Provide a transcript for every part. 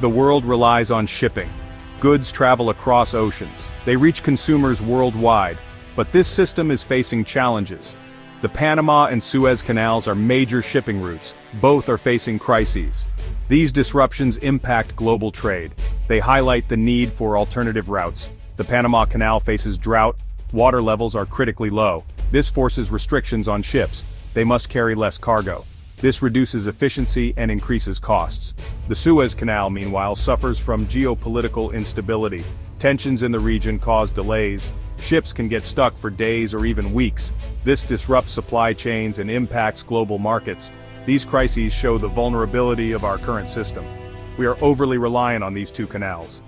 The world relies on shipping. Goods travel across oceans. They reach consumers worldwide, but this system is facing challenges. The Panama and Suez Canals are major shipping routes. Both are facing crises. These disruptions impact global trade. They highlight the need for alternative routes. The Panama Canal faces drought. Water levels are critically low. This forces restrictions on ships. They must carry less cargo. This reduces efficiency and increases costs. The Suez Canal, meanwhile, suffers from geopolitical instability. Tensions in the region cause delays. Ships can get stuck for days or even weeks. This disrupts supply chains and impacts global markets. These crises show the vulnerability of our current system. We are overly reliant on these two canals.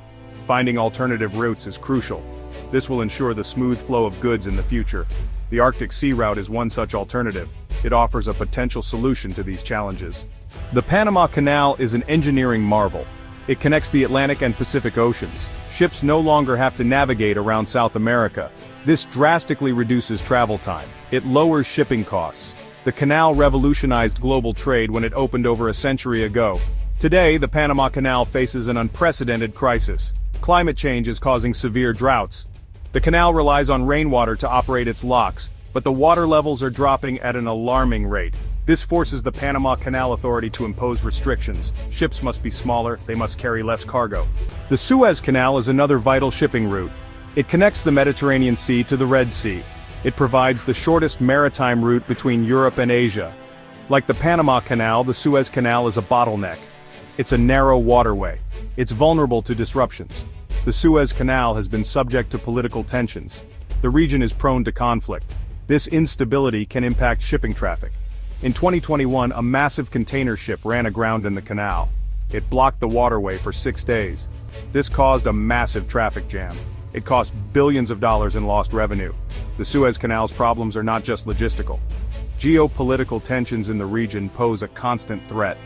Finding alternative routes is crucial. This will ensure the smooth flow of goods in the future. The Arctic Sea Route is one such alternative. It offers a potential solution to these challenges. The Panama Canal is an engineering marvel. It connects the Atlantic and Pacific Oceans. Ships no longer have to navigate around South America. This drastically reduces travel time. It lowers shipping costs. The canal revolutionized global trade when it opened over a century ago. Today, the Panama Canal faces an unprecedented crisis. Climate change is causing severe droughts. The canal relies on rainwater to operate its locks, but the water levels are dropping at an alarming rate. This forces the Panama Canal Authority to impose restrictions. Ships must be smaller, they must carry less cargo. The Suez Canal is another vital shipping route. It connects the Mediterranean Sea to the Red Sea. It provides the shortest maritime route between Europe and Asia. Like the Panama Canal, the Suez Canal is a bottleneck. It's a narrow waterway. It's vulnerable to disruptions. The Suez Canal has been subject to political tensions. The region is prone to conflict. This instability can impact shipping traffic. In 2021, a massive container ship ran aground in the canal. It blocked the waterway for 6 days. This caused a massive traffic jam. It cost billions of dollars in lost revenue. The Suez Canal's problems are not just logistical. Geopolitical tensions in the region pose a constant threat.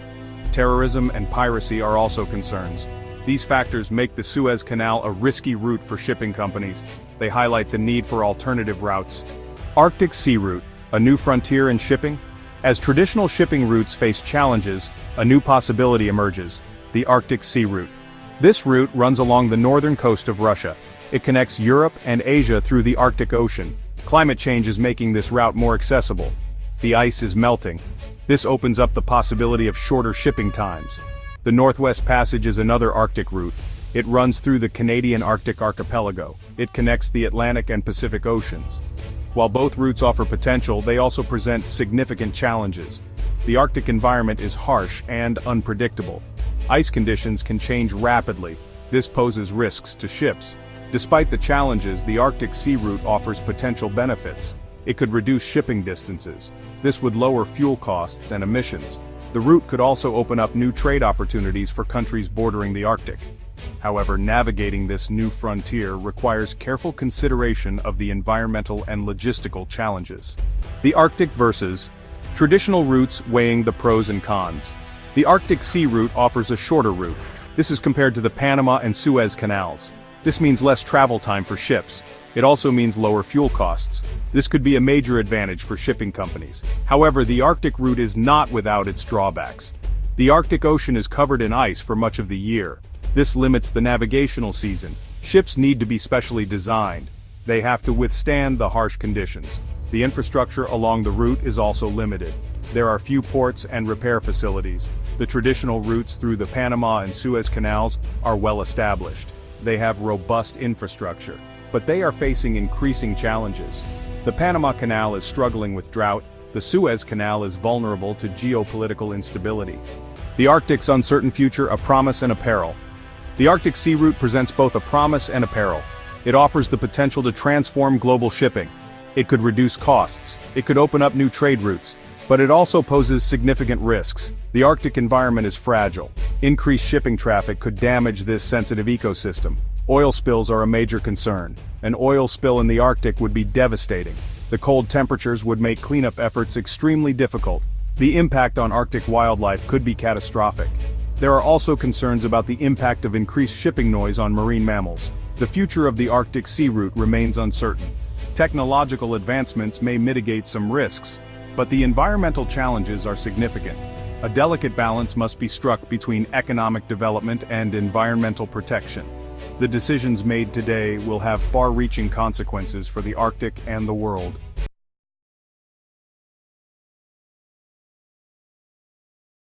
Terrorism and piracy are also concerns. These factors make the Suez Canal a risky route for shipping companies. They highlight the need for alternative routes. Arctic Sea Route, a new frontier in shipping? As traditional shipping routes face challenges, a new possibility emerges: the Arctic Sea Route. This route runs along the northern coast of Russia. It connects Europe and Asia through the Arctic Ocean. Climate change is making this route more accessible. The ice is melting. This opens up the possibility of shorter shipping times. The Northwest Passage is another Arctic route. It runs through the Canadian Arctic archipelago. It connects the Atlantic and Pacific Oceans. While both routes offer potential, they also present significant challenges. The Arctic environment is harsh and unpredictable. Ice conditions can change rapidly. This poses risks to ships. Despite the challenges, the Arctic Sea Route offers potential benefits. It could reduce shipping distances. This would lower fuel costs and emissions. The route could also open up new trade opportunities for countries bordering the Arctic. However, navigating this new frontier requires careful consideration of the environmental and logistical challenges. The Arctic versus traditional routes, weighing the pros and cons. The Arctic Sea Route offers a shorter route. This is compared to the Panama and Suez Canals. This means less travel time for ships. It also means lower fuel costs. This could be a major advantage for shipping companies. However, the Arctic route is not without its drawbacks. The Arctic Ocean is covered in ice for much of the year. This limits the navigational season. Ships need to be specially designed. They have to withstand the harsh conditions. The infrastructure along the route is also limited. There are few ports and repair facilities. The traditional routes through the Panama and Suez Canals are well established. They have robust infrastructure, but they are facing increasing challenges. The Panama Canal is struggling with drought. The Suez Canal is vulnerable to geopolitical instability. The Arctic's uncertain future, a promise and a peril. The Arctic Sea Route presents both a promise and a peril. It offers the potential to transform global shipping. It could reduce costs. It could open up new trade routes. But it also poses significant risks. The Arctic environment is fragile. Increased shipping traffic could damage this sensitive ecosystem. Oil spills are a major concern. An oil spill in the Arctic would be devastating. The cold temperatures would make cleanup efforts extremely difficult. The impact on Arctic wildlife could be catastrophic. There are also concerns about the impact of increased shipping noise on marine mammals. The future of the Arctic Sea Route remains uncertain. Technological advancements may mitigate some risks, but the environmental challenges are significant. A delicate balance must be struck between economic development and environmental protection. The decisions made today will have far-reaching consequences for the Arctic and the world.